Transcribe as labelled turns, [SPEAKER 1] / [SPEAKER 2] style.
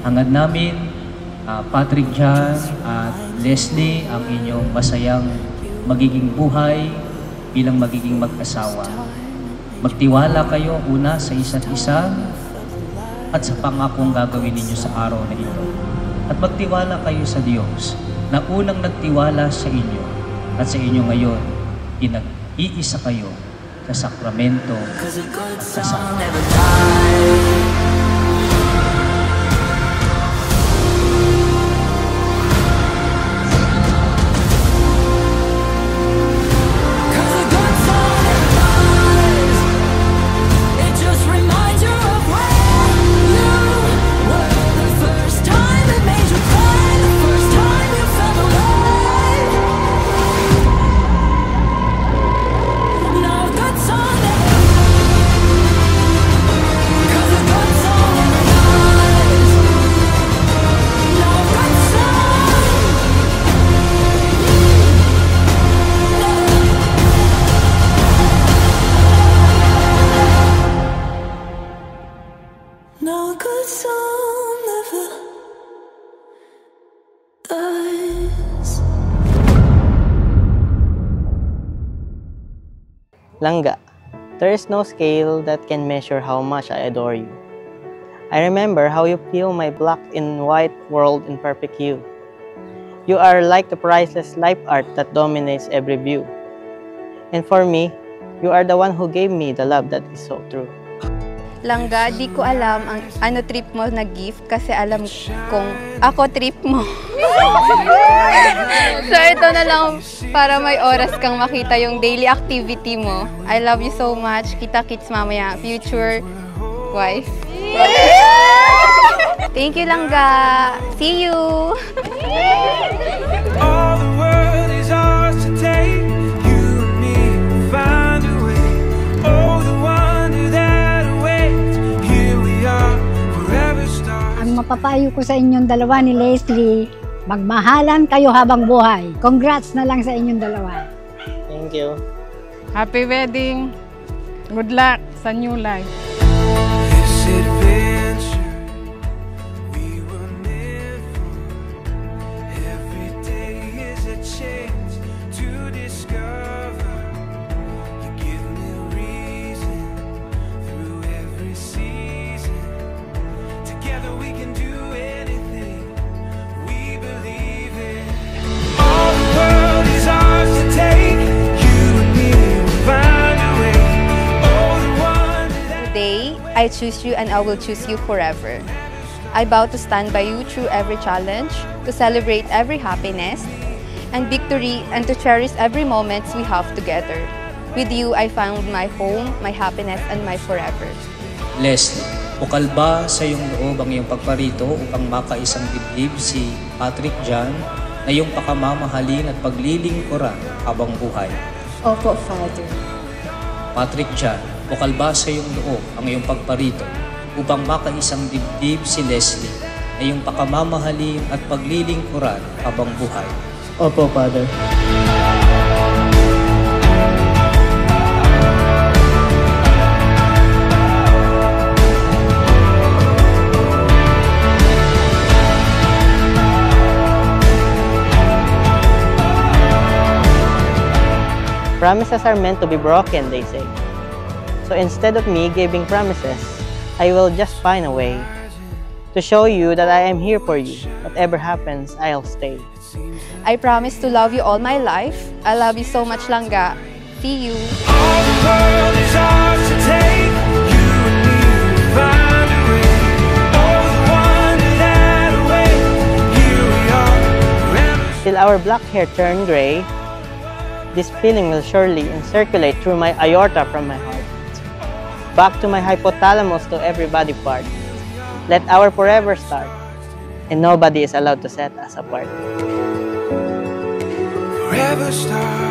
[SPEAKER 1] Hangad namin, Patrick Jan at Leslie, ang inyong masayang magiging buhay bilang magiging mag-asawa. Magtiwala kayo una sa isa't isa at sa pangakong gagawin ninyo sa araw na ito. At magtiwala kayo sa Diyos na unang nagtiwala sa inyo at sa inyo ngayon, iisa kayo sa sakramento at sa
[SPEAKER 2] No good song never dies.
[SPEAKER 3] Langga, there is no scale that can measure how much I adore you. I remember how you fill my black and white world in perfect hue. You are like the priceless life art that dominates every view. And for me, you are the one who gave me the love that is so true.
[SPEAKER 4] Langga, di ko alam ang ano trip mo na gift kasi alam kong ako trip mo. So ito na lang para may oras kang makita yung daily activity mo. I love you so much. Kita-kits mamaya. Future wife. Thank you, Langga. See you!
[SPEAKER 2] All the world is ours to take. You and me will find a way. Oh, the wonder that awaits. Here we are, forever stars.
[SPEAKER 5] Ang mapapayo ko sa inyong dalawa ni Leslie, magmahalan kayo habang buhay. Congrats na lang sa inyong dalawa.
[SPEAKER 3] Thank you.
[SPEAKER 6] Happy wedding. Good luck sa new life.
[SPEAKER 2] This adventure we will never. Every day is a chance to discover. You give me reason through every season. Together we can do anything we believe in. All the world is ours to take. You and me will find a way. Oh, the wonder that
[SPEAKER 4] Today, I choose you and I will choose you forever. I vow to stand by you through every challenge, to celebrate every happiness and victory, and to cherish every moment we have together. With you, I found my home, my happiness, and my forever.
[SPEAKER 1] Leslie, bukal ba sa iyong loob ang iyong pagparito upang makaisang dibdib si Patrick Jan na iyong pakamamahalin at paglilingkuran habang buhay?
[SPEAKER 7] Opo, Father.
[SPEAKER 1] Patrick Jan, bukal ba sa iyong loob ang iyong pagparito upang makaisang dibdib si Leslie na iyong pakamamahalin at paglilingkuran habang buhay?
[SPEAKER 3] Opo, Father. Promises are meant to be broken, they say. So instead of me giving promises, I will just find a way to show you that I am here for you. Whatever happens, I'll stay.
[SPEAKER 4] I promise to love you all my life. I love you so much, Langga. See you!
[SPEAKER 2] all the world is ours to take. You and me will find a way. Oh, the wonder that awaits. Here we are, forever.
[SPEAKER 3] Till our black hair turn gray, this feeling will surely circulate through my aorta from my heart, back to my hypothalamus to every body part. Let our forever start, and nobody is allowed to set us apart.
[SPEAKER 2] Forever stars.